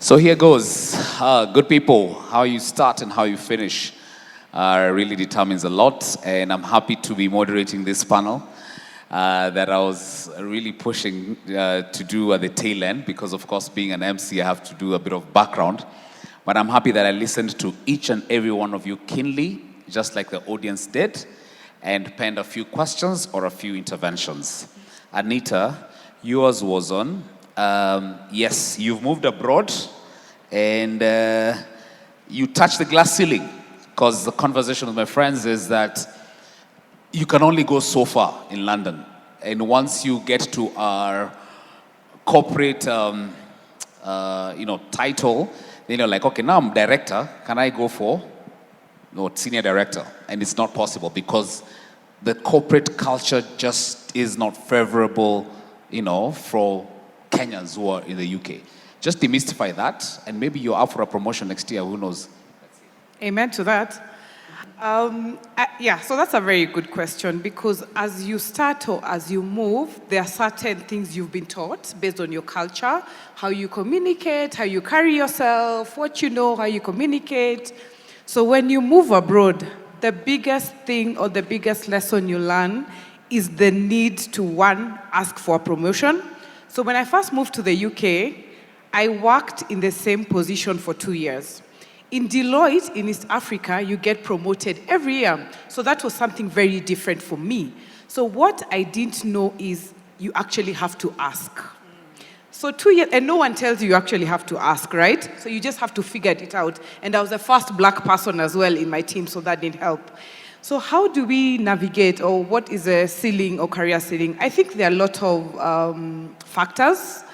So here goes. Good people, how you start and how you finish really determines a lot. And I'm happy to be moderating this panel that I was really pushing to do at the tail end because, of course, being an MC, I have to do a bit of background. But I'm happy that I listened to each and every one of you keenly, just like the audience did, and penned a few questions or a few interventions. Anita, yours was on, yes, you've moved abroad, and you touched the glass ceiling, because the conversation with my friends is that you can only go so far in London. And once you get to our corporate title, then you're like, okay, now I'm director. Can I go for senior director? And it's not possible because the corporate culture just is not favorable, for Kenyans who are in the UK. Just demystify that, and maybe you're up for a promotion next year, who knows? Amen to that. So that's a very good question, because as you start or as you move, there are certain things you've been taught based on your culture, how you communicate, how you carry yourself, what you know, how you communicate. So when you move abroad, the biggest thing or the biggest lesson you learn is the need to, one, ask for a promotion. So when I first moved to the UK, I worked in the same position for 2 years. In Deloitte, in East Africa, you get promoted every year. So that was something very different for me. So what I didn't know is you actually have to ask. So 2 years, and no one tells you actually have to ask, right? So you just have to figure it out. And I was the first black person as well in my team, so that didn't help. So how do we navigate, or what is a ceiling or career ceiling? I think there are a lot of factors.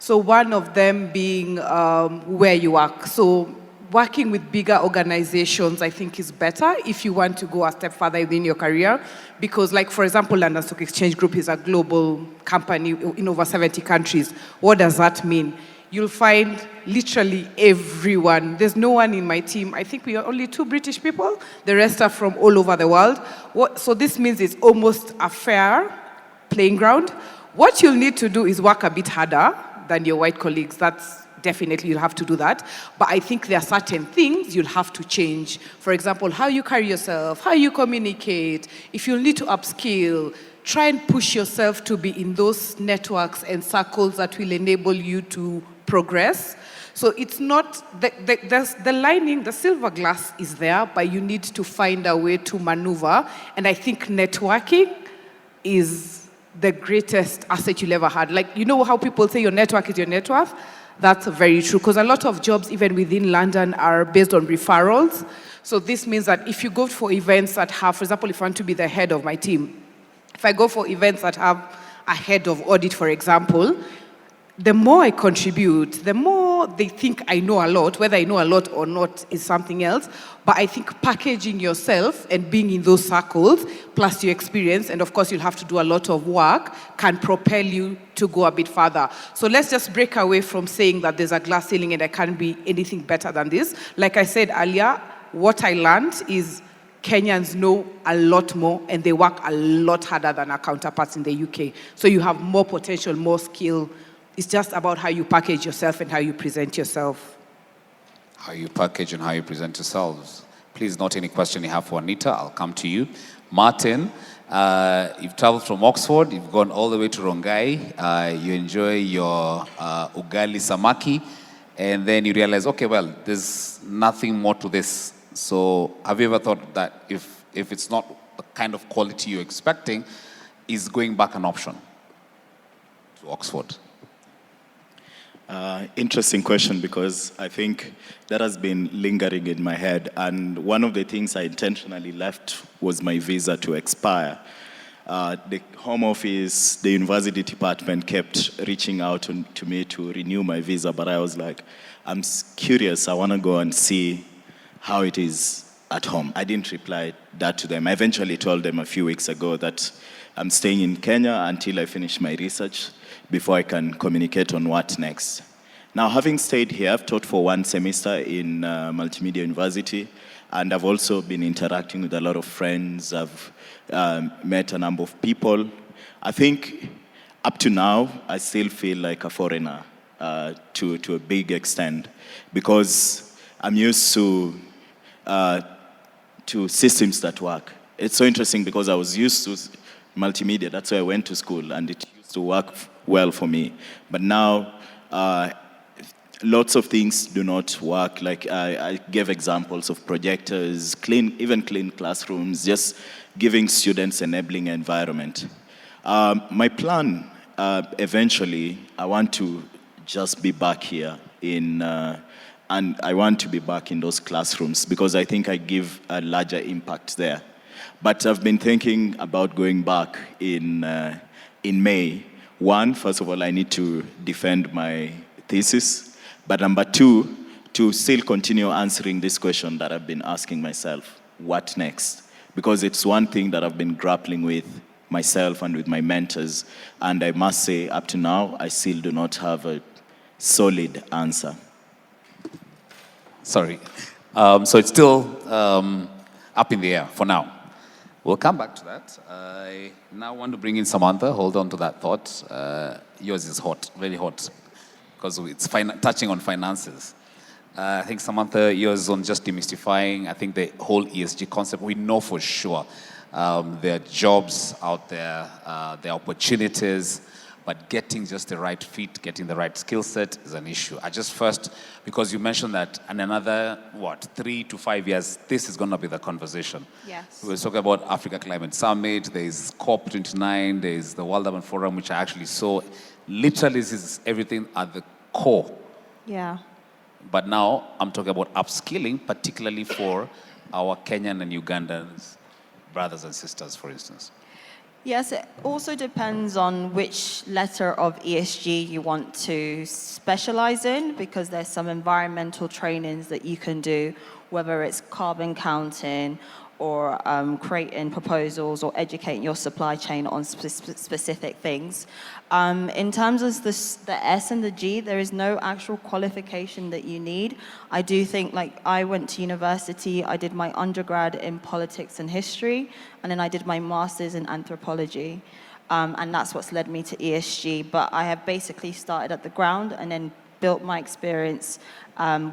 So one of them being where you work. So working with bigger organizations, I think, is better if you want to go a step further within your career. Because, like, for example, London Stock Exchange Group is a global company in over 70 countries. What does that mean? You'll find literally everyone. There's no one in my team. I think we are only 2 British people. The rest are from all over the world. So this means it's almost a fair playing ground. What you'll need to do is work a bit harder than your white colleagues. That's definitely, you'll have to do that. But I think there are certain things you'll have to change. For example, how you carry yourself, how you communicate. If you'll need to upskill, try and push yourself to be in those networks and circles that will enable you to progress. So it's not, the lining, the silver glass is there, but you need to find a way to maneuver. And I think networking is the greatest asset you'll ever had. Like, you know how people say your network is your net worth? That's very true, because a lot of jobs, even within London, are based on referrals. So this means that if you go for events that have, for example, if I want to be the head of my team, if I go for events that have a head of audit, for example, the more I contribute, the more they think I know a lot. Whether I know a lot or not is something else. But I think packaging yourself and being in those circles, plus your experience, and of course you'll have to do a lot of work, can propel you to go a bit further. So let's just break away from saying that there's a glass ceiling and there can't be anything better than this. Like I said earlier, what I learned is Kenyans know a lot more and they work a lot harder than our counterparts in the UK. So you have more potential, more skill. It's just about how you package yourself and how you present yourself. How you package and how you present yourselves. Please note any question you have for Anita. I'll come to you. Martin, you've traveled from Oxford. You've gone all the way to Rongai. You enjoy your ugali samaki. And then you realize, okay, well, there's nothing more to this. So have you ever thought that if it's not the kind of quality you're expecting, is going back an option to Oxford? Interesting question, because I think that has been lingering in my head. And one of the things I intentionally left was my visa to expire. The Home Office, the university department kept reaching out to me to renew my visa, but I was like, I'm curious, I want to go and see how it is at home. I didn't reply that to them. I eventually told them a few weeks ago that I'm staying in Kenya until I finish my research before I can communicate on what next. Now, having stayed here, I've taught for 1 semester in Multimedia University, and I've also been interacting with a lot of friends. I've met a number of people. I think up to now, I still feel like a foreigner to a big extent, because I'm used to systems that work. It's so interesting because I was used to multimedia. That's why I went to school, and it used to work well for me. But now, lots of things do not work. Like I gave examples of projectors, even clean classrooms, just giving students enabling environment. My plan, eventually, I want to just be back here and I want to be back in those classrooms because I think I give a larger impact there. But I've been thinking about going back in May. One, first of all, I need to defend my thesis. But number two, to still continue answering this question that I've been asking myself, what next? Because it's one thing that I've been grappling with myself and with my mentors. And I must say, up to now, I still do not have a solid answer. Sorry. So it's still up in the air for now. We'll come back to that. I now want to bring in Samantha. Hold on to that thought. Yours is hot, very hot, because it's touching on finances. I think, Samantha, yours on just demystifying, I think, the whole ESG concept. We know for sure there are jobs out there, there are opportunities, but getting just the right fit, getting the right skill set is an issue. I just first, because you mentioned that in another, 3 to 5 years, this is going to be the conversation. Yes. We were talking about Africa Climate Summit, there's COP29, there's the World Urban Forum, which I actually saw. Literally, this is everything at the core. Yeah. But now I'm talking about upskilling, particularly for our Kenyan and Ugandan brothers and sisters, for instance. Yes, it also depends on which letter of ESG you want to specialize in, because there's some environmental trainings that you can do, whether it's carbon counting or creating proposals or educating your supply chain on specific things. In terms of the S and the G, there is no actual qualification that you need. I do think, like, I went to university, I did my undergrad in politics and history, and then I did my master's in anthropology. And that's what's led me to ESG. But I have basically started at the ground and then built my experience,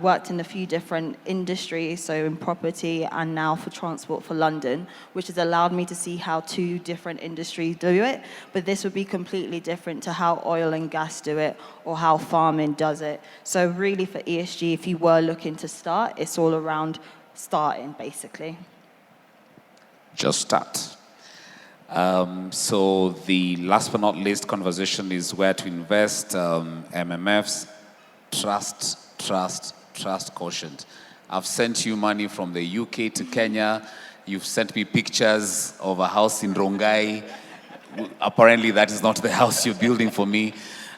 worked in a few different industries, so in property and now for Transport for London, which has allowed me to see how 2 different industries do it. But this would be completely different to how oil and gas do it or how farming does it. So really for ESG, if you were looking to start, it's all around starting, basically. Just start. So the last but not least conversation is where to invest, MMFs, trust quotient. I've sent you money from the UK to Kenya. You've sent me pictures of a house in Rongai. Apparently that is not the house you're building for me.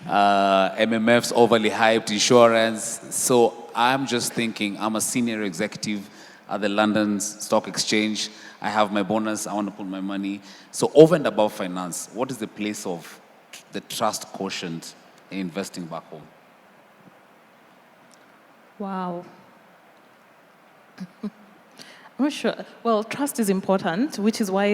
MMFs, overly hyped, insurance. So I'm just thinking, I'm a senior executive at the London Stock Exchange. I have my bonus, I want to put my money. So over and above finance, what is the place of the trust quotient in investing back home? Wow. I'm not sure. Well, trust is important, which is why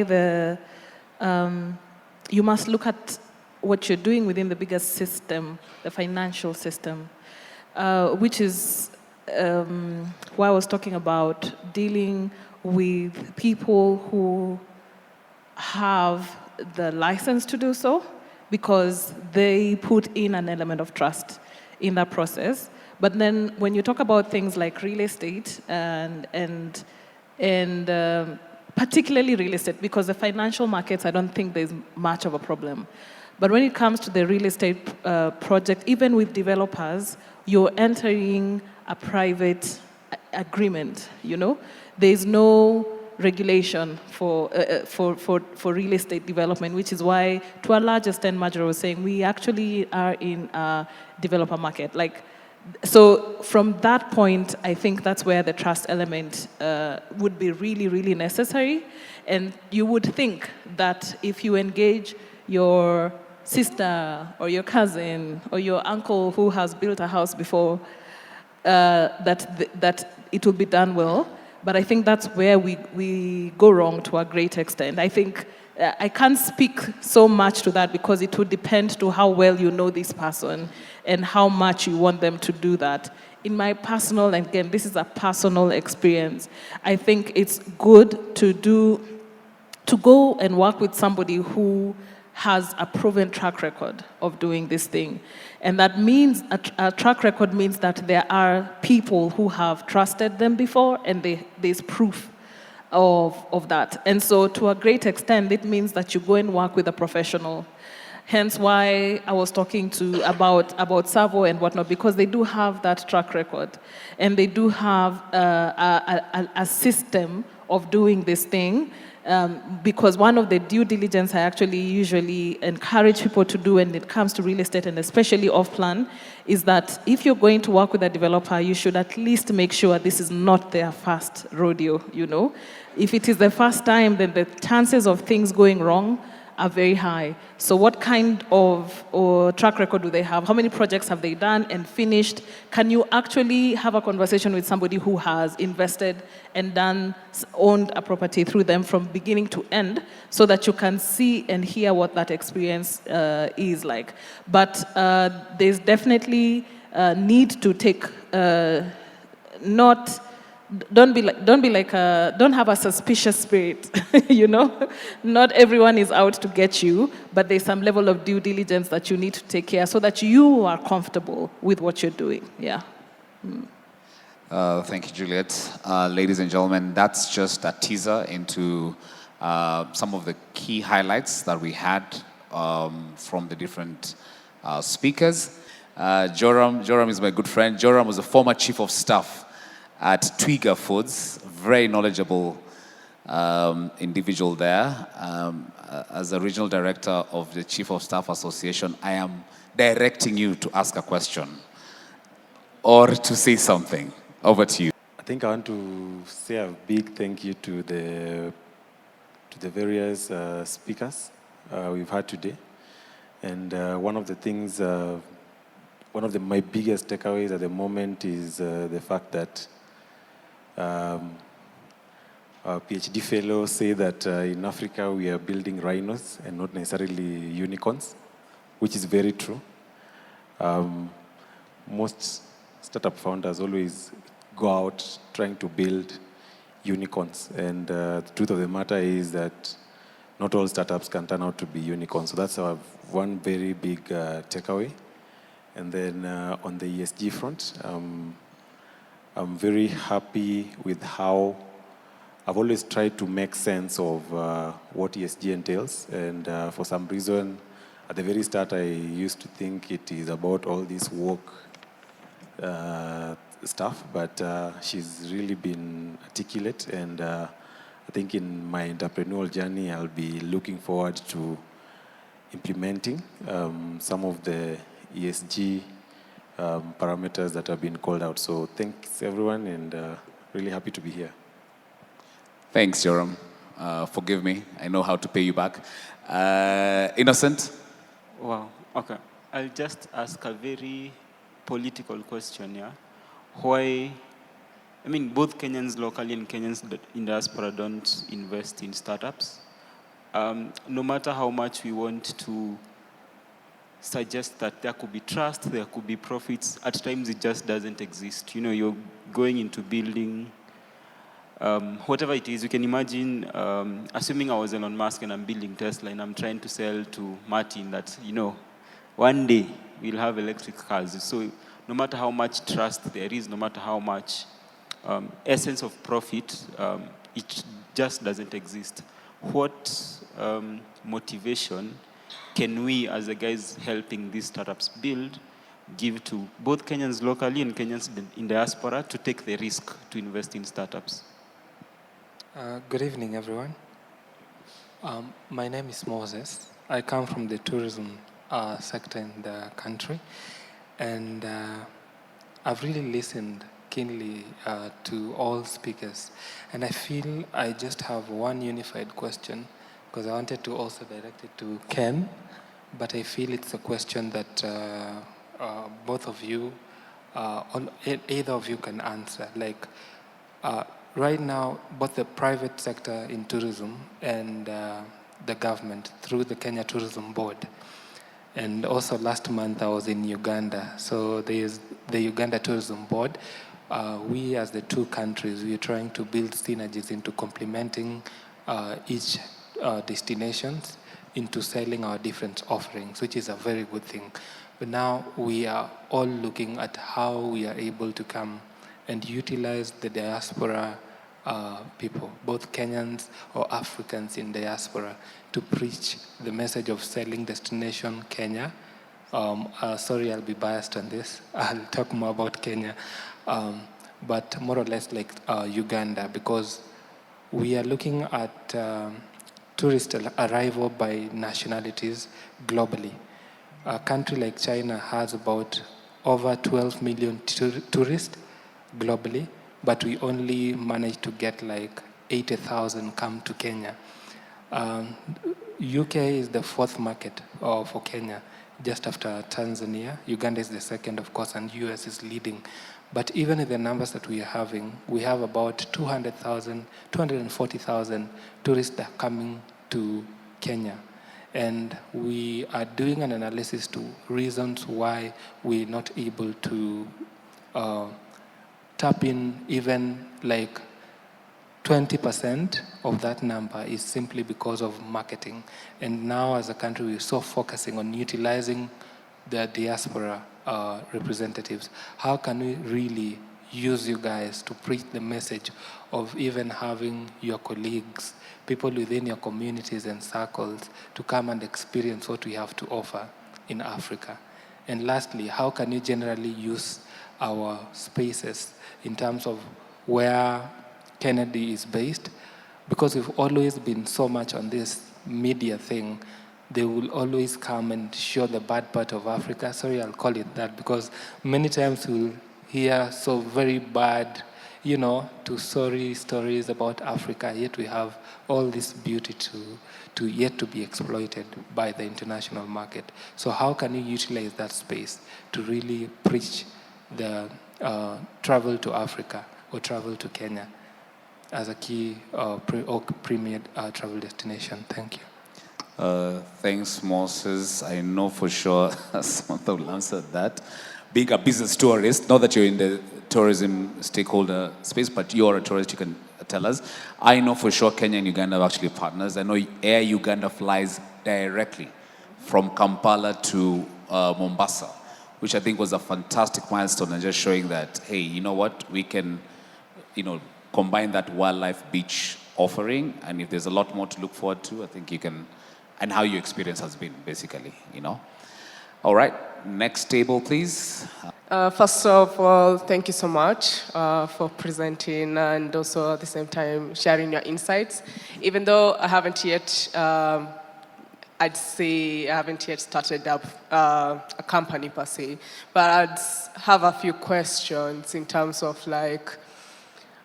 you must look at what you're doing within the bigger system, the financial system, which is why I was talking about dealing with people who have the license to do so, because they put in an element of trust in that process. But then when you talk about things like real estate and particularly real estate, because the financial markets, I don't think there's much of a problem. But when it comes to the real estate project, even with developers, you're entering a private agreement, you know? There's no regulation for real estate development, which is why, to a large extent, Major was saying, we actually are in a developer market. So from that point, I think that's where the trust element would be really, really necessary. And you would think that if you engage your sister or your cousin or your uncle who has built a house before, that it will be done well. But I think that's where we go wrong to a great extent. I think I can't speak so much to that because it would depend to how well you know this person and how much you want them to do that. In my personal, and again, this is a personal experience, I think it's good to go and work with somebody who has a proven track record of doing this thing. And that means, a track record means that there are people who have trusted them before and there's proof of that. And so to a great extent, it means that you go and work with a professional. Hence why I was talking about Savo and whatnot, because they do have that track record and they do have a system of doing this thing. Because one of the due diligence I actually usually encourage people to do when it comes to real estate and especially off-plan is that if you're going to work with a developer, you should at least make sure this is not their first rodeo, you know. If it is the first time, then the chances of things going wrong are very high. So what kind of track record do they have? How many projects have they done and finished? Can you actually have a conversation with somebody who has invested and owned a property through them from beginning to end so that you can see and hear what that experience is like? But there's definitely a need to take don't have a suspicious spirit, you know? Not everyone is out to get you, but there's some level of due diligence that you need to take care so that you are comfortable with what you're doing, yeah. Thank you, Juliet. Ladies and gentlemen, that's just a teaser into some of the key highlights that we had from the different speakers. Joram is my good friend. Joram was a former chief of staff at Twiga Foods, very knowledgeable individual there. As the regional director of the Chief of Staff Association, I am directing you to ask a question or to say something. Over to you. I think I want to say a big thank you to the various speakers we've had today. And one of my biggest takeaways at the moment is the fact that our PhD fellows say that in Africa we are building rhinos and not necessarily unicorns, which is very true. Most startup founders always go out trying to build unicorns, and the truth of the matter is that not all startups can turn out to be unicorns. So that's our one very big takeaway. And then on the ESG front, I'm very happy with how I've always tried to make sense of what ESG entails. And for some reason, at the very start, I used to think it is about all this work stuff, but she's really been articulate. And I think in my entrepreneurial journey, I'll be looking forward to implementing some of the ESG parameters that have been called out. So thanks everyone, and really happy to be here. Thanks, Joram. Forgive me, I know how to pay you back. Innocent? Wow, okay. I'll just ask a very political question, yeah? Why, I mean, both Kenyans locally and Kenyans in diaspora don't invest in startups. No matter how much we want to suggest that there could be trust, there could be profits, at times it just doesn't exist. You know, you're going into building, whatever it is. You can imagine, assuming I was Elon Musk and I'm building Tesla and I'm trying to sell to Martin that, you know, one day we'll have electric cars. So no matter how much trust there is, no matter how much essence of profit, it just doesn't exist. What motivation can we, as the guys helping these startups build, give to both Kenyans locally and Kenyans in diaspora to take the risk to invest in startups? Good evening, everyone. My name is Moses. I come from the tourism sector in the country, and I've really listened keenly to all speakers, and I feel I just have one unified question, because I wanted to also direct it to Ken, but I feel it's a question that both of you, either of you can answer. Like, right now, both the private sector in tourism and the government through the Kenya Tourism Board. And also last month I was in Uganda. So there's the Uganda Tourism Board. We as the two countries, we are trying to build synergies into complementing each destinations into selling our different offerings, which is a very good thing. But now we are all looking at how we are able to come and utilize the diaspora people, both Kenyans or Africans in diaspora, to preach the message of selling destination Kenya. Sorry, I'll be biased on this. I'll talk more about Kenya, but more or less like Uganda, because we are looking at tourist arrival by nationalities globally. A country like China has about over 12 million tourists globally, but we only managed to get like 80,000 come to Kenya. UK is the fourth market for Kenya, just after Tanzania. Uganda is the second, of course, and US is leading. But even in the numbers that we are having, we have about 200,000, 240,000 tourists that are coming to Kenya. And we are doing an analysis to reasons why we're not able to tap in even like 20% of that number is simply because of marketing. And now as a country, we're so focusing on utilizing the diaspora representatives. How can we really use you guys to preach the message of even having your colleagues, people within your communities and circles to come and experience what we have to offer in Africa? And lastly, how can you generally use our spaces in terms of where Kennedy is based? Because we've always been so much on this media thing, they will always come and show the bad part of Africa. Sorry, I'll call it that, because many times we'll hear so very bad, to sorry stories about Africa, yet we have all this beauty to yet to be exploited by the international market. So how can you utilize that space to really preach the travel to Africa or travel to Kenya as a key premier travel destination? Thank you. Thanks, Moses. I know for sure Samantha will answer that. Being a business tourist, not that you're in the tourism stakeholder space, but you're a tourist, you can tell us. I know for sure Kenya and Uganda are actually partners. I know Air Uganda flies directly from Kampala to Mombasa, which I think was a fantastic milestone, and just showing that, hey, you know what, we can, combine that wildlife beach offering, and if there's a lot more to look forward to, I think you can, and how your experience has been, basically, All right, next table, please. First of all, thank you so much for presenting and also at the same time sharing your insights. Even though I haven't yet, I'd say I haven't yet started up a company per se, but I'd have a few questions in terms of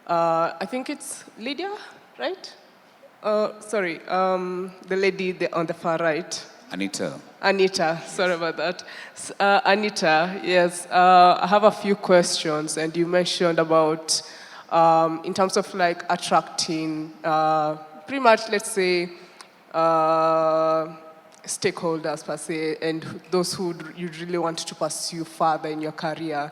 I think it's Lydia, right? Sorry, the lady on the far right. Anita, sorry about that. Anita, yes, I have a few questions, and you mentioned about, in terms of attracting, pretty much, let's say, stakeholders per se, and those who you really want to pursue further in your career.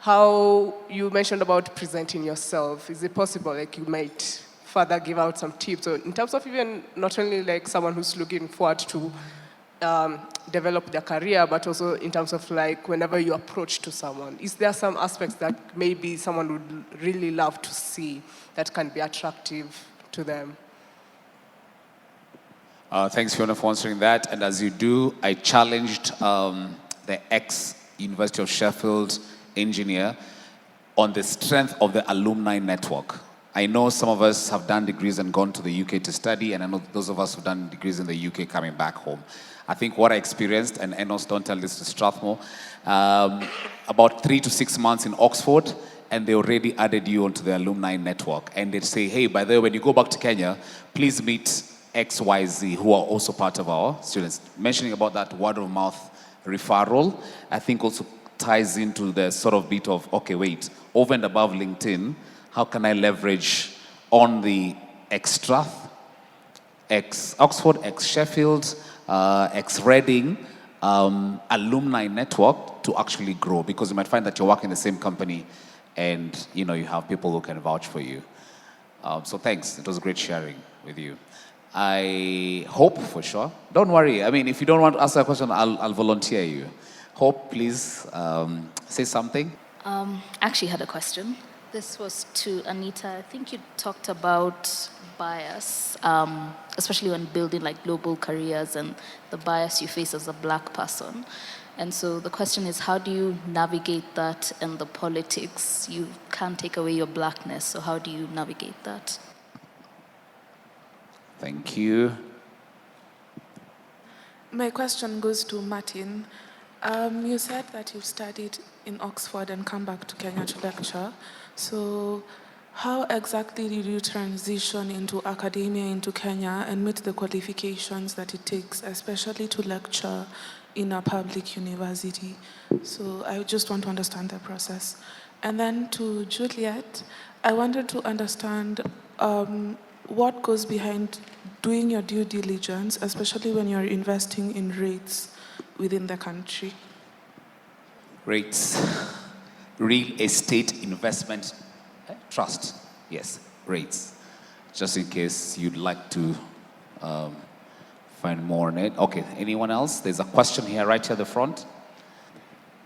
How you mentioned about presenting yourself. Is it possible, you might further give out some tips, or in terms of even not only someone who's looking forward to develop their career, but also in terms of whenever you approach to someone, is there some aspects that maybe someone would really love to see that can be attractive to them? Thanks, Fiona, for answering that. And as you do, I challenged the ex-University of Sheffield engineer on the strength of the alumni network. I know some of us have done degrees and gone to the UK to study, and I know those of us who've done degrees in the UK coming back home. I think what I experienced, and Enos, don't tell this to Strathmore, about 3 to 6 months in Oxford, and they already added you onto the alumni network. And they'd say, hey, by the way, when you go back to Kenya, please meet XYZ, who are also part of our students. Mentioning about that word of mouth referral, I think also ties into the sort of bit of, okay, wait, over and above LinkedIn, how can I leverage on the ex-Strath, ex-Oxford, ex-Sheffield, ex-Reading alumni network to actually grow, because you might find that you're working in the same company and you have people who can vouch for you. So thanks, it was great sharing with you. I hope for sure, don't worry, I mean, if you don't want to ask a question, I'll volunteer you. Hope, please say something. I actually had a question. This was to Anita. I think you talked about bias, especially when building like global careers and the bias you face as a Black person. And so the question is, how do you navigate that in the politics? You can't take away your Blackness, so how do you navigate that? Thank you. My question goes to Martin. You said that you've studied in Oxford and come back to Kenya to lecture. So how exactly did you transition into academia into Kenya and meet the qualifications that it takes, especially to lecture in a public university? So I just want to understand the process. And then to Juliet, I wanted to understand what goes behind doing your due diligence, especially when you're investing in REITs within the country. REITs, Real Estate Investment Trust. Yes, REITs. Just in case you'd like to find more on it. Okay, anyone else? There's a question here, right here at the front.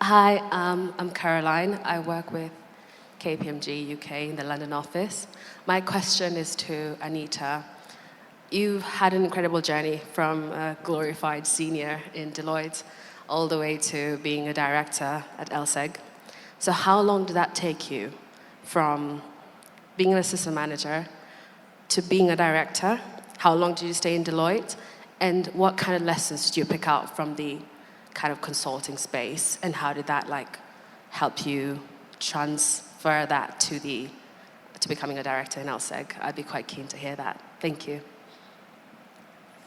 Hi, I'm Caroline. I work with KPMG UK in the London office. My question is to Anita. You've had an incredible journey from a glorified senior in Deloitte all the way to being a director at LSEG. So how long did that take you from being an assistant manager to being a director? How long did you stay in Deloitte? And what kind of lessons did you pick out from the kind of consulting space? And how did that help you transfer that to becoming a director in LSEG? I'd be quite keen to hear that. Thank you.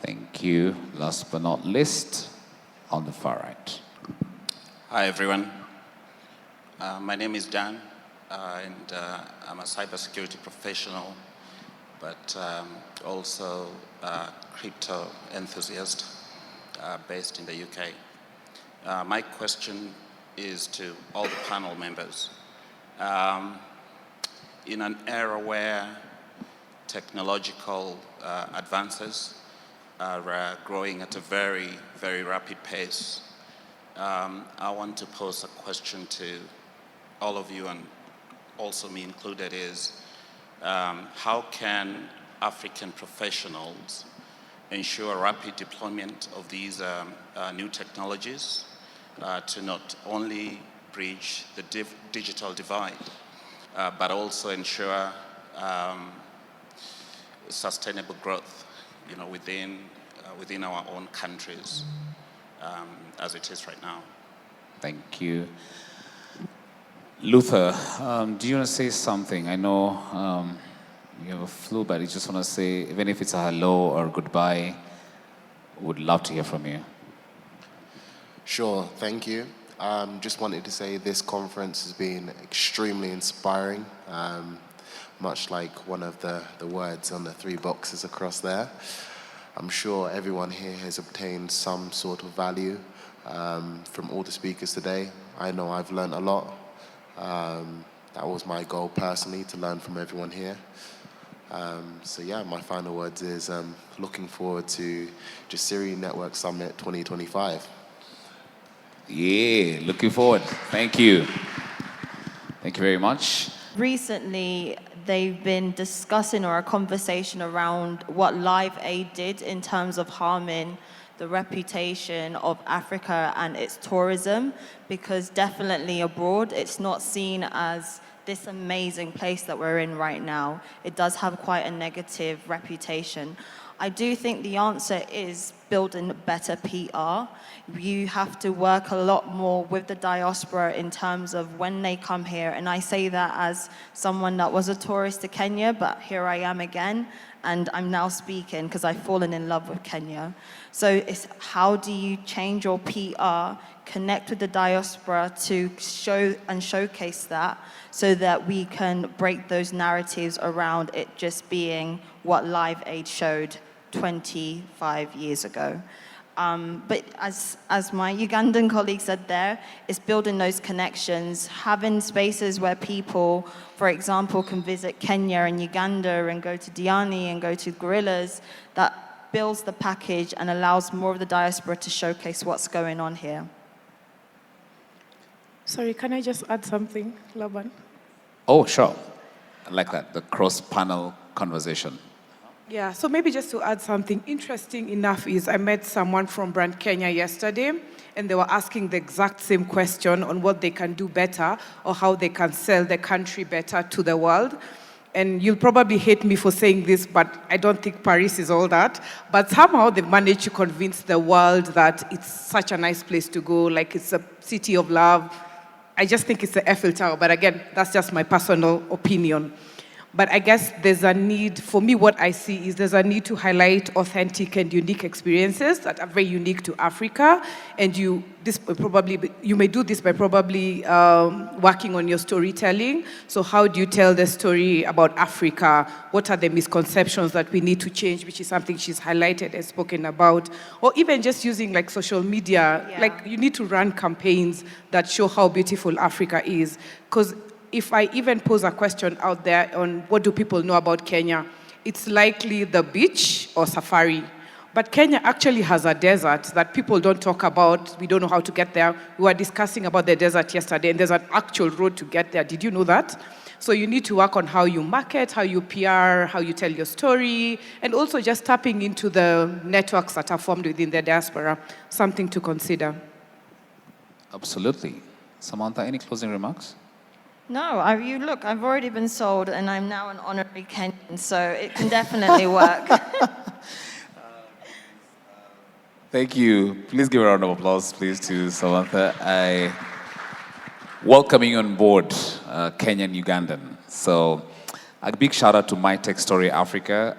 Thank you. Last but not least, on the far right. Hi, everyone. My name is Dan, and I'm a cybersecurity professional, but also a crypto enthusiast based in the UK. My question is to all the panel members. In an era where technological advances are growing at a very, very rapid pace, I want to pose a question to all of you, and also me included, is how can African professionals ensure rapid deployment of these new technologies to not only bridge the digital divide, but also ensure sustainable growth, within our own countries, as it is right now. Thank you. Luther, do you want to say something? I know you have a flu, but you just want to say, even if it's a hello or goodbye, would love to hear from you. Sure, thank you. Just wanted to say this conference has been extremely inspiring, much like one of the words on the 3 boxes across there. I'm sure everyone here has obtained some sort of value from all the speakers today. I know I've learned a lot. That was my goal personally, to learn from everyone here. So yeah, my final words is looking forward to Jasiri Network Summit 2025. Yeah, looking forward. Thank you. Thank you very much. Recently, they've been discussing a conversation around what Live Aid did in terms of harming the reputation of Africa and its tourism, because definitely abroad, it's not seen as this amazing place that we're in right now. It does have quite a negative reputation. I do think the answer is building better PR. You have to work a lot more with the diaspora in terms of when they come here. And I say that as someone that was a tourist to Kenya, but here I am again. And I'm now speaking because I've fallen in love with Kenya. So it's how do you change your PR, connect with the diaspora to show and showcase that so that we can break those narratives around it just being what Live Aid showed 25 years ago. But as my Ugandan colleague said there, it's building those connections, having spaces where people, for example, can visit Kenya and Uganda and go to Diani and go to Gorillas, that builds the package and allows more of the diaspora to showcase what's going on here. Sorry, can I just add something, Laban? Oh, sure. I like that, the cross-panel conversation. Yeah, so maybe just to add something interesting enough is I met someone from Brand Kenya yesterday, and they were asking the exact same question on what they can do better or how they can sell the country better to the world. And you'll probably hate me for saying this, but I don't think Paris is all that. But somehow they've managed to convince the world that it's such a nice place to go, like it's a city of love. I just think it's the Eiffel Tower, but again, that's just my personal opinion. But I guess there's a need, for me what I see is there's a need to highlight authentic and unique experiences that are very unique to Africa. And you may do this by probably working on your storytelling. So how do you tell the story about Africa? What are the misconceptions that we need to change, which is something she's highlighted and spoken about? Or even just using like social media, like you need to run campaigns that show how beautiful Africa is. Because if I even pose a question out there on what do people know about Kenya, it's likely the beach or safari. But Kenya actually has a desert that people don't talk about. We don't know how to get there. We were discussing about the desert yesterday, and there's an actual road to get there. Did you know that? So you need to work on how you market, how you PR, how you tell your story, and also just tapping into the networks that are formed within the diaspora. Something to consider. Absolutely. Samantha, any closing remarks? No, I've already been sold and I'm now an honorary Kenyan, so it can definitely work. Thank you. Please give a round of applause, please, to Samantha. Welcoming on board Kenyan Ugandan. So a big shout out to My Tech Story Africa.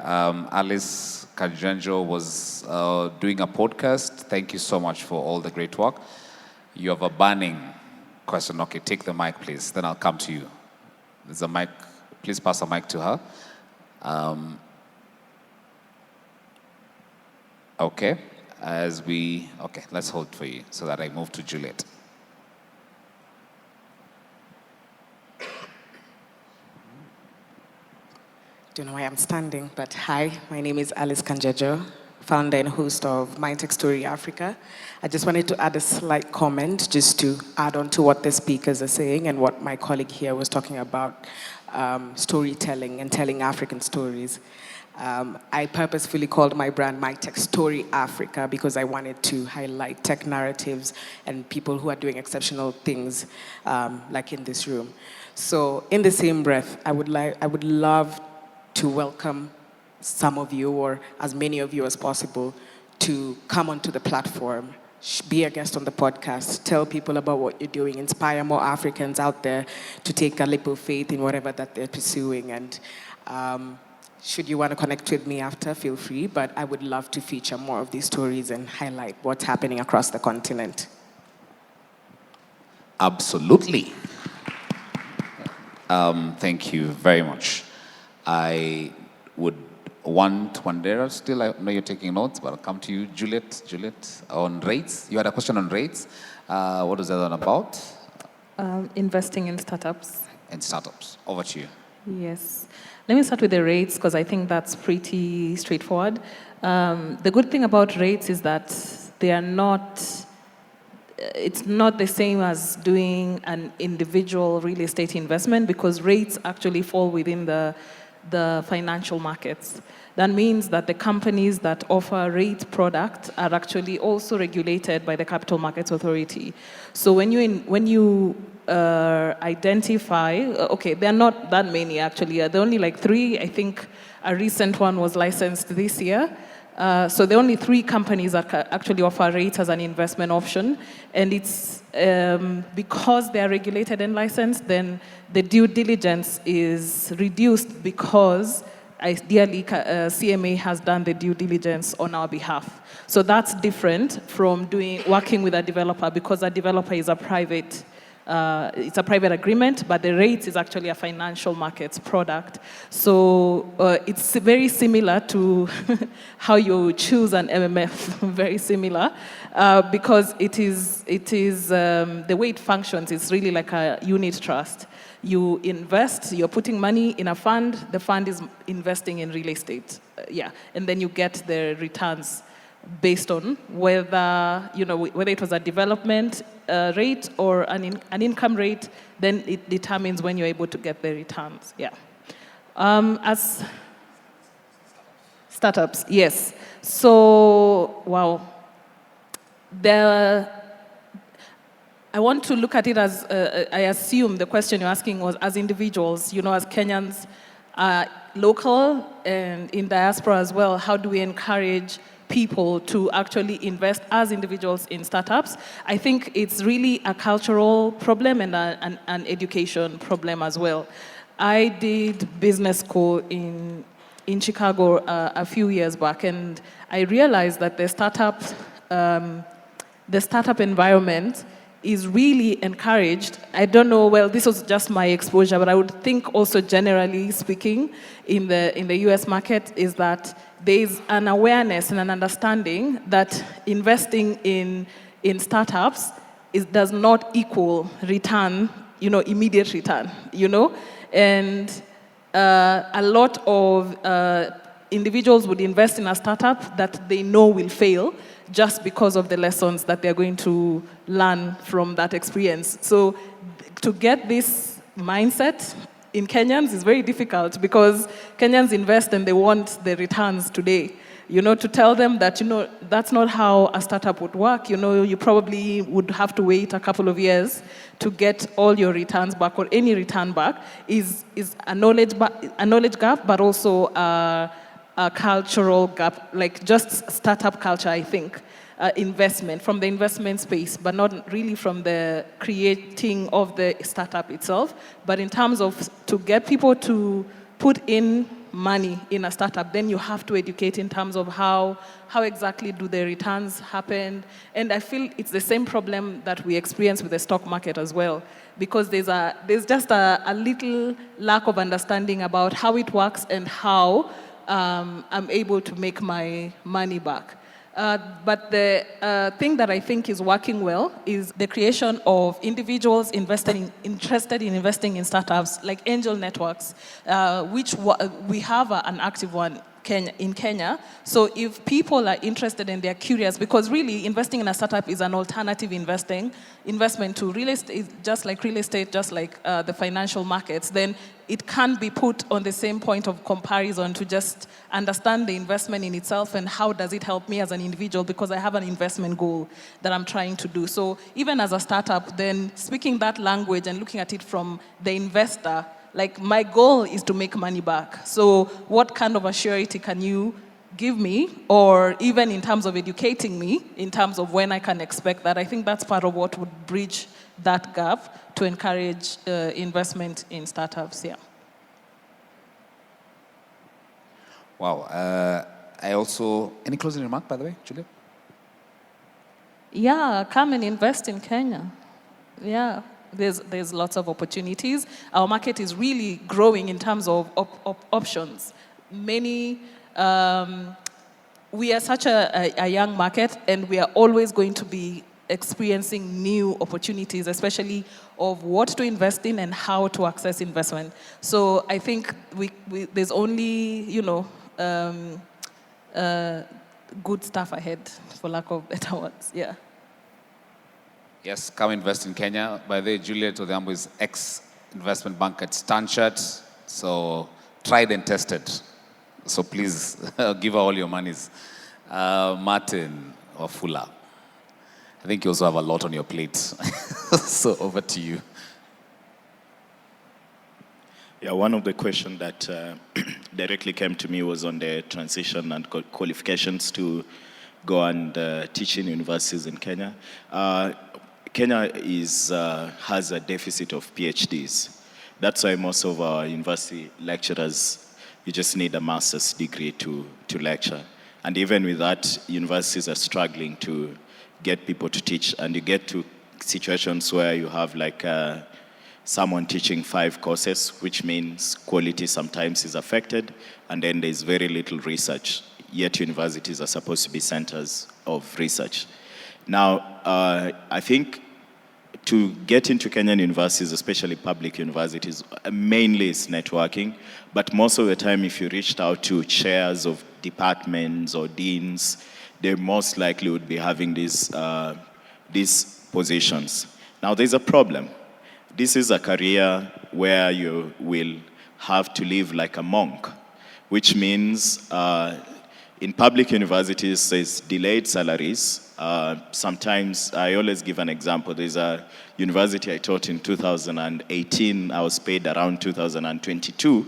Alice Kajenjo was doing a podcast. Thank you so much for all the great work. You have a burning question. Okay, take the mic, please. Then I'll come to you. There's a mic. Please pass the mic to her. Okay. Let's hold for you so that I move to Juliet. Don't know why I'm standing, but hi, my name is Alice Kanjejo, founder and host of My Tech Story Africa. I just wanted to add a slight comment just to add on to what the speakers are saying and what my colleague here was talking about, storytelling and telling African stories. I purposefully called my brand My Tech Story Africa because I wanted to highlight tech narratives and people who are doing exceptional things, like in this room. So in the same breath, I would love to welcome some of you, or as many of you as possible, to come onto the platform, be a guest on the podcast, tell people about what you're doing, inspire more Africans out there to take a leap of faith in whatever that they're pursuing. And should you want to connect with me after, feel free, but I would love to feature more of these stories and highlight what's happening across the continent. Absolutely. Thank you very much. I would want Wandera still. I know you're taking notes, but I'll come to you, Juliet. Juliet, on rates. You had a question on rates. What was that one about? Investing in startups. In startups. Over to you. Yes. Let me start with the rates because I think that's pretty straightforward. The good thing about rates is that they are not, it's not the same as doing an individual real estate investment because rates actually fall within the financial markets. That means that the companies that offer rate product are actually also regulated by the Capital Markets Authority. So when you identify, okay, there are not that many actually. There are only like 3. I think a recent one was licensed this year. So the only 3 companies that actually offer rates as an investment option, and it's because they are regulated and licensed, then the due diligence is reduced because ideally CMA has done the due diligence on our behalf. So that's different from working with a developer, because a developer is a private. It's a private agreement, but the rates is actually a financial markets product. So it's very similar to how you choose an MMF, very similar, because it is the way it functions is really like a unit trust. You invest, you're putting money in a fund, the fund is investing in real estate, and then you get the returns based on whether it was a development rate or an income rate, then it determines when you're able to get the returns. As startups, yes. So, wow. I want to look at it as, I assume the question you're asking was as individuals, as Kenyans, local and in diaspora as well, how do we encourage people to actually invest as individuals in startups? I think it's really a cultural problem and an education problem as well. I did business school in Chicago a few years back, and I realized that the startup environment is really encouraged. I don't know, well, this was just my exposure, but I would think also generally speaking in the US market is that there's an awareness and an understanding that investing in startups does not equal return, immediate return, and a lot of individuals would invest in a startup that they know will fail just because of the lessons that they're going to learn from that experience. So to get this mindset in Kenyans is very difficult, because Kenyans invest and they want the returns today. To tell them that, that's not how a startup would work. You probably would have to wait a couple of years to get all your returns back, or any return back, is a knowledge gap, but also a cultural gap, like just startup culture, I think. Investment, from the investment space, but not really from the creating of the startup itself. But in terms of to get people to put in money in a startup, then you have to educate in terms of how exactly do the returns happen. And I feel it's the same problem that we experience with the stock market as well, because there's just a little lack of understanding about how it works and how I'm able to make my money back. But the thing that I think is working well is the creation of individuals interested in investing in startups, like angel networks, which we have an active one in Kenya. So if people are interested and they're curious, because really investing in a startup is an alternative investment to real estate, just like the financial markets, then it can be put on the same point of comparison to just understand the investment in itself and how does it help me as an individual, because I have an investment goal that I'm trying to do. So even as a startup, then speaking that language and looking at it from the investor, like my goal is to make money back. So what kind of a surety can you give me, or even in terms of educating me, in terms of when I can expect that? I think that's part of what would bridge that gap to encourage investment in startups, Wow. Any closing remark, by the way, Juliet? Yeah, come and invest in Kenya. Yeah. There's lots of opportunities. Our market is really growing in terms of options. We are such a young market, and we are always going to be experiencing new opportunities, especially of what to invest in and how to access investment. So I think there's only, good stuff ahead, for lack of better words. Yeah. Yes, come invest in Kenya. By the way, Juliet Odhiambo is ex-investment bank at Stanchart, so tried and tested. So please give her all your monies. Martin Wafula, I think you also have a lot on your plate. So over to you. Yeah, one of the questions that directly came to me was on the transition and qualifications to go and teach in universities in Kenya. Kenya has a deficit of PhDs. That's why most of our university lecturers, you just need a master's degree to lecture. And even with that, universities are struggling to get people to teach. And you get to situations where you have like someone teaching 5 courses, which means quality sometimes is affected, and then there's very little research, yet universities are supposed to be centers of research. Now, I think to get into Kenyan universities, especially public universities, mainly it's networking, but most of the time if you reached out to chairs of departments or deans, they most likely would be having these positions. Now there's a problem. This is a career where you will have to live like a monk, which means in public universities, there's delayed salaries. Sometimes, I always give an example. There's a university I taught in 2018. I was paid around 2022.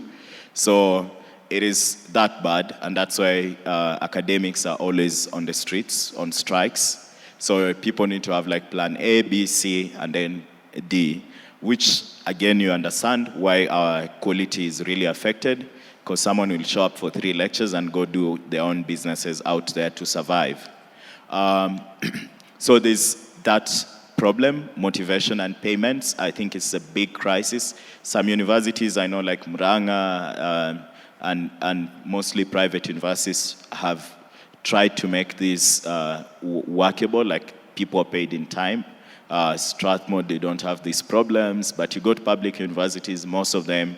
So it is that bad, and that's why academics are always on the streets, on strikes. So people need to have like plan A, B, C, and then D, which again, you understand why our quality is really affected, because someone will show up for 3 lectures and go do their own businesses out there to survive. So there's that problem, motivation and payments. I think it's a big crisis. Some universities, I know like Muranga and mostly private universities have tried to make this workable, like people are paid in time. Strathmore, they don't have these problems, but you go to public universities, most of them,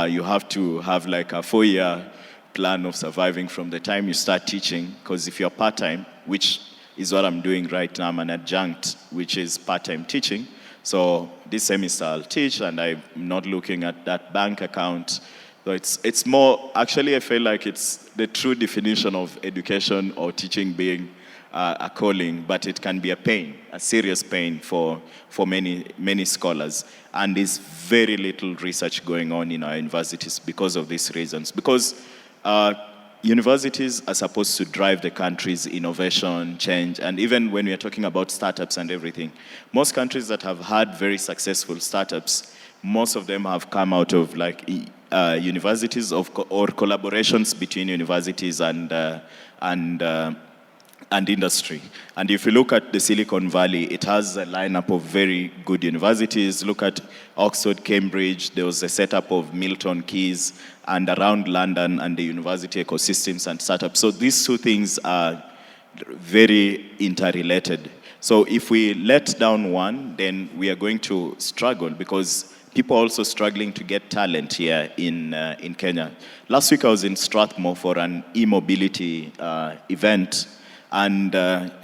you have to have like a 4-year plan of surviving from the time you start teaching, because if you're part-time, which is what I'm doing right now, I'm an adjunct, which is part-time teaching. So this semester I'll teach, and I'm not looking at that bank account. So it's more, actually I feel like it's the true definition of education or teaching being a calling, but it can be a pain, a serious pain for many scholars. And there's very little research going on in our universities because of these reasons. Because universities are supposed to drive the country's innovation, change, and even when we are talking about startups and everything, most countries that have had very successful startups, most of them have come out of like universities or collaborations between universities and industry. And if you look at the Silicon Valley, it has a lineup of very good universities. Look at Oxford, Cambridge. There was a setup of Milton Keynes, and around London and the university ecosystems and startups. So these 2 things are very interrelated. So if we let down one, then we are going to struggle, because people are also struggling to get talent here in Kenya. Last week I was in Strathmore for an e-mobility event. And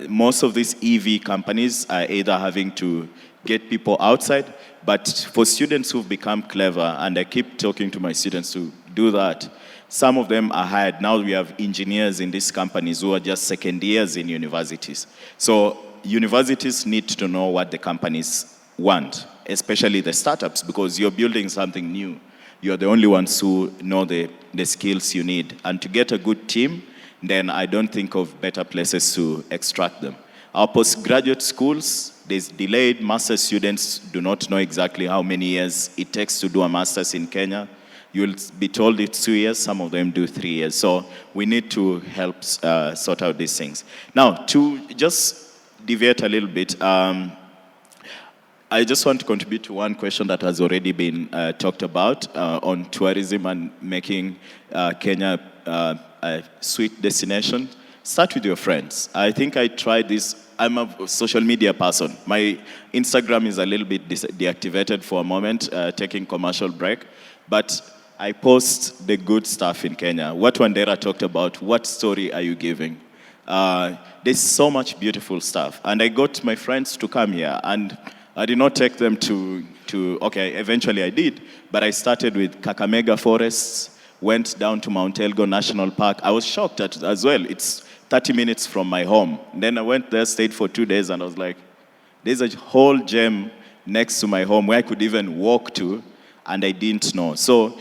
most of these EV companies are either having to get people outside, but for students who've become clever, and I keep talking to my students to do that, some of them are hired. Now we have engineers in these companies who are just second years in universities. So universities need to know what the companies want, especially the startups, because you're building something new. You're the only ones who know the skills you need. And to get a good team, then I don't think of better places to extract them. Our postgraduate schools, there's delayed. Master's students do not know exactly how many years it takes to do a master's in Kenya. You'll be told it's 2 years, some of them do 3 years. So we need to help sort out these things. Now, to just deviate a little bit, I just want to contribute to one question that has already been talked about on tourism and making Kenya a sweet destination. Start with your friends. I think I tried this. I'm a social media person. My Instagram is a little bit deactivated for a moment, taking commercial break. But I post the good stuff in Kenya. What Wandera talked about, what story are you giving? There's so much beautiful stuff. And I got my friends to come here, and I did not take them to okay, eventually I did, but I started with Kakamega Forests, went down to Mount Elgon National Park. I was shocked as well. It's 30 minutes from my home. Then I went there, stayed for 2 days, and I was like, there's a whole gem next to my home where I could even walk to, and I didn't know. So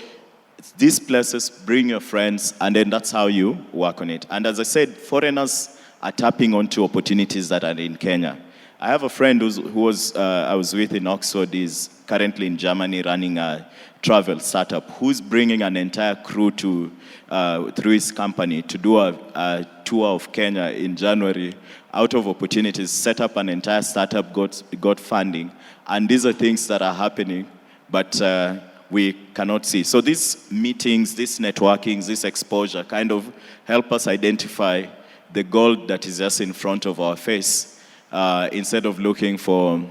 these places, bring your friends, and then that's how you work on it. And as I said, foreigners are tapping onto opportunities that are in Kenya. I have a friend I was with in Oxford, is currently in Germany running a travel startup, who's bringing an entire crew through his company to do a tour of Kenya in January. Out of opportunities, set up an entire startup, got funding, and these are things that are happening, but we cannot see. So these meetings, these networkings, this exposure kind of help us identify the gold that is just in front of our face, instead of looking for,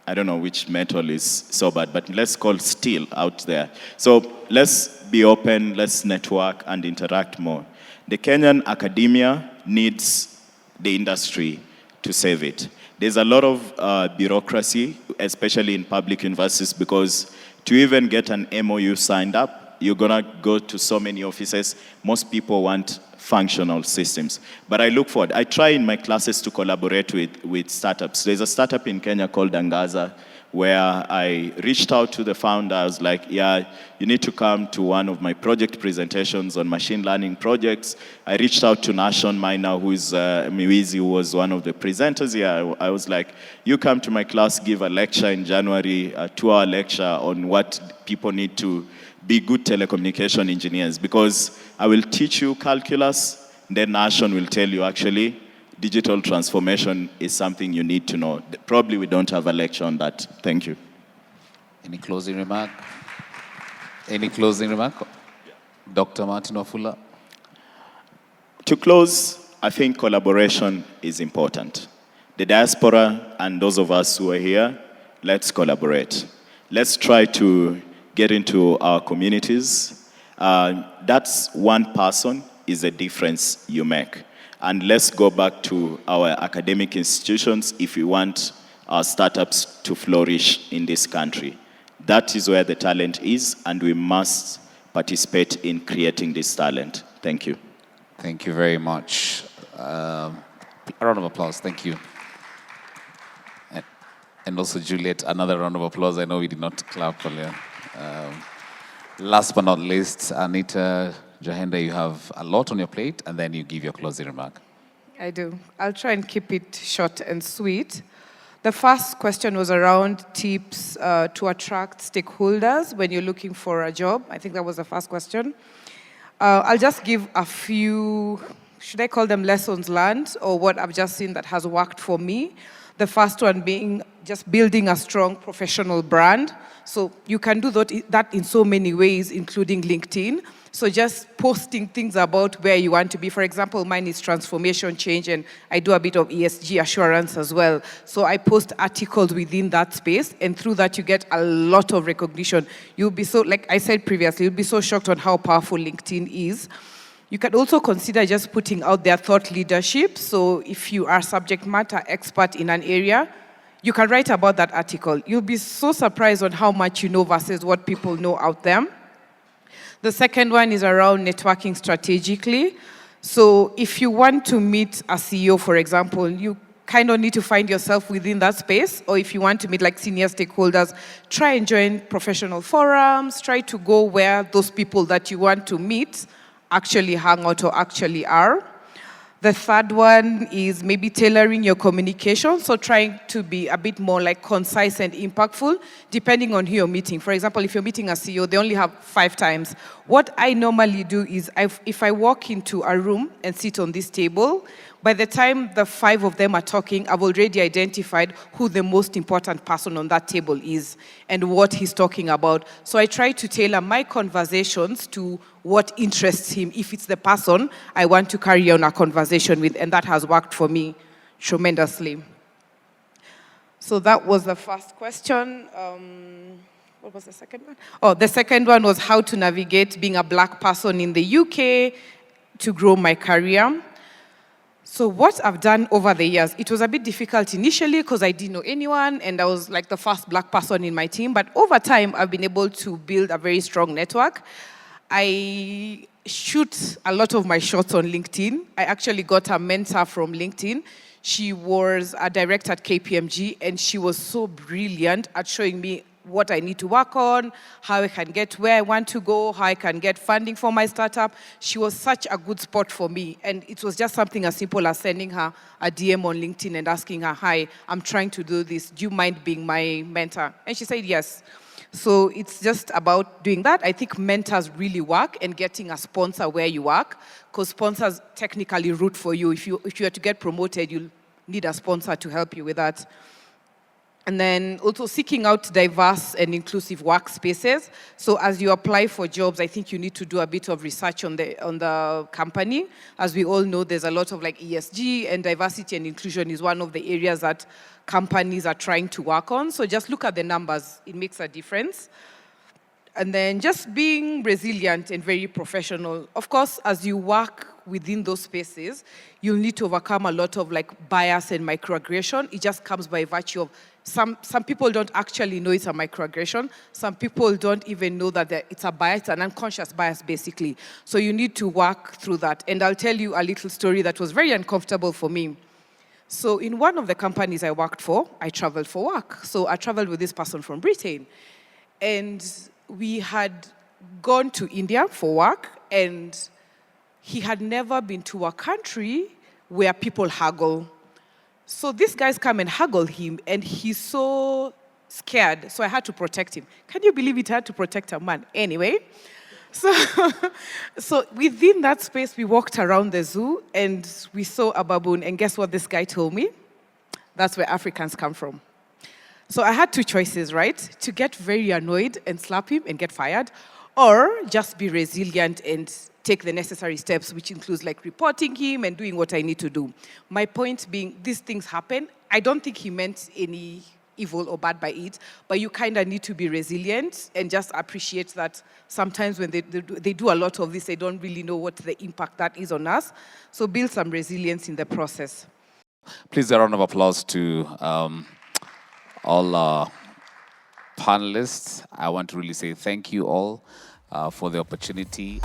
I don't know which metal is so bad, but let's call steel out there. So let's be open, let's network and interact more. The Kenyan academia needs the industry to save it. There's a lot of bureaucracy, especially in public universities, because to even get an MOU signed up, you're gonna go to so many offices. Most people want functional systems. But I look forward. I try in my classes to collaborate with startups. There's a startup in Kenya called Angaza, where I reached out to the founder. I was like, yeah, you need to come to one of my project presentations on machine learning projects. I reached out to Nashon Maina, who is Miwizi, who was one of the presenters here. I was like, you come to my class, give a lecture in January, a 2-hour lecture on what people need to be good telecommunication engineers, because I will teach you calculus, then Nashon will tell you actually digital transformation is something you need to know. Probably we don't have a lecture on that. Thank you. Any closing remark? Any closing remark? Dr. Martin Wafula? To close, I think collaboration is important. The diaspora and those of us who are here, let's collaborate. Let's try to get into our communities. That's one person is a difference you make. And let's go back to our academic institutions if we want our startups to flourish in this country. That is where the talent is, and we must participate in creating this talent. Thank you. Thank you very much. A round of applause. Thank you. And also, Juliet, another round of applause. I know we did not clap earlier. Last but not least, Anita Jahenda, you have a lot on your plate, and then you give your closing remark. I do. I'll try and keep it short and sweet. The first question was around tips to attract stakeholders when you're looking for a job. I think that was the first question. I'll just give a few, should I call them lessons learned, or what I've just seen that has worked for me. The first one being just building a strong professional brand. So you can do that in so many ways, including LinkedIn. So just posting things about where you want to be. For example, mine is transformation change, and I do a bit of ESG assurance as well. So I post articles within that space, and through that you get a lot of recognition. You'll be so, like I said previously, you'll be so shocked on how powerful LinkedIn is. You can also consider just putting out their thought leadership. So if you are subject matter expert in an area, you can write about that article. You'll be so surprised on how much you know versus what people know out there. The second one is around networking strategically. So if you want to meet a CEO, for example, you kind of need to find yourself within that space. Or if you want to meet like senior stakeholders, try and join professional forums, try to go where those people that you want to meet actually hang out or actually are. The third one is maybe tailoring your communication, so trying to be a bit more like concise and impactful, depending on who you're meeting. For example, if you're meeting a CEO, they only have 5 times. What I normally do is, if I walk into a room and sit on this table, by the time the 5 of them are talking, I've already identified who the most important person on that table is and what he's talking about. So I try to tailor my conversations to what interests him, if it's the person I want to carry on a conversation with, and that has worked for me tremendously. So that was the first question. What was the second one? Oh, the second one was how to navigate being a Black person in the UK to grow my career. So what I've done over the years, it was a bit difficult initially because I didn't know anyone and I was like the first Black person in my team. But over time, I've been able to build a very strong network. I shoot a lot of my shots on LinkedIn. I actually got a mentor from LinkedIn. She was a director at KPMG and she was so brilliant at showing me what I need to work on, how I can get where I want to go, how I can get funding for my startup. She was such a good spot for me. And it was just something as simple as sending her a DM on LinkedIn and asking her, hi, I'm trying to do this. Do you mind being my mentor? And she said yes. So it's just about doing that. I think mentors really work, and getting a sponsor where you work, because sponsors technically root for you. If you are to get promoted, you'll need a sponsor to help you with that. And then also seeking out diverse and inclusive workspaces. So as you apply for jobs, I think you need to do a bit of research on the company. As we all know, there's a lot of like ESG, and diversity and inclusion is one of the areas that companies are trying to work on. So just look at the numbers, it makes a difference. And then just being resilient and very professional. Of course, as you work within those spaces, you'll need to overcome a lot of like bias and microaggression. It just comes by virtue of some people don't actually know it's a microaggression. Some people don't even know that it's a bias, an unconscious bias basically. So you need to work through that. And I'll tell you a little story that was very uncomfortable for me. So in one of the companies I worked for, I traveled for work. So I traveled with this person from Britain. And we had gone to India for work, and he had never been to a country where people haggle. So these guys come and haggle him, and he's so scared. So I had to protect him. Can you believe it? I had to protect a man? Anyway, so within that space, we walked around the zoo, and we saw a baboon. And guess what this guy told me? That's where Africans come from. So I had two choices, right? To get very annoyed and slap him and get fired, or just be resilient and take the necessary steps, which includes like reporting him and doing what I need to do. My point being, these things happen. I don't think he meant any evil or bad by it, but you kind of need to be resilient and just appreciate that sometimes when they do a lot of this, they don't really know what the impact that is on us. So build some resilience in the process. Please, a round of applause to all panelists. I want to really say thank you all for the opportunity.